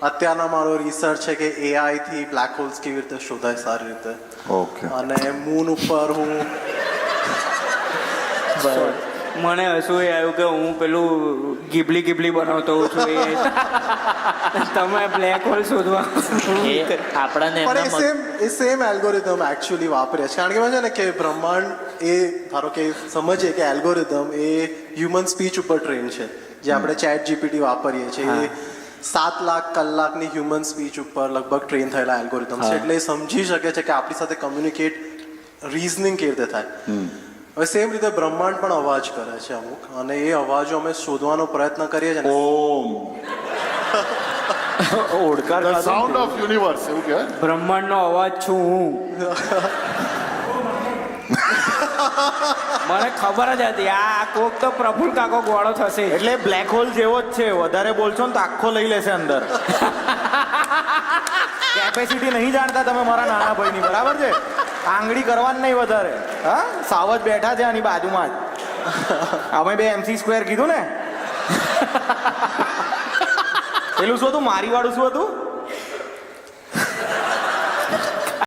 અત્યારના મારો રિસર્ચ છે કે AI થી બ્લેક હોલ્સ કેવી રીતે શોધાય સારી રીતે. ઓકે. અને મૂન ઉપર હું મને હસવું એ આવ્યું કે હું પેલું ગીબલી બનાવતો હોઉં છું એ તમે બ્લેક હોલ શોધવા આપણાને પણ એમના એ સેમ એલ્ગોરિધમ એકચ્યુઅલી વાપરે છે કારણ કે છે ને કે બ્રહ્માંડ એ ધારો કે સમજીએ કે એલ્ગોરિધમ એ હ્યુમન સ્પીચ ઉપર ટ્રેન છે જે આપણે ChatGPT વાપરીએ છીએ એ 7 લાખ કલાકની હ્યુમન સ્પીચ ઉપર લગભગ ટ્રેન થયેલા એલ્ગોરિધમ છે એટલે એ સમજી શકે છે કે આપણી સાથે કમ્યુનિકેટ રીઝનિંગ કેવી રીતે થાય. હવે સેમ રીતે બ્રહ્માંડ પણ અવાજ કરે છે અમુક અને એ અવાજો અમે શોધવાનો પ્રયત્ન કરીએ છીએ ને. ઓમ. ઓડકાર સાઉન્ડ ઓફ યુનિવર્સ એવું કહેવાય. બ્રહ્માંડનો અવાજ છું હું. મને ખબર જ હતી આ કોક તો પ્રફુલ કાકો ગોળો થશે. એટલે બ્લેક હોલ જેવો જ છે, વધારે બોલશો ને તો આખો લઈ લેશે અંદર. કેપેસિટી નહીં જાણતા તમે મારા નાના ભાઈની, બરાબર છે? આંગળી કરવાની નહીં વધારે. હા, સાવજ બેઠા છે આની બાજુમાં જ. અમે બે MC² કીધું ને. પેલું શું હતું મારી વાળું શું હતું?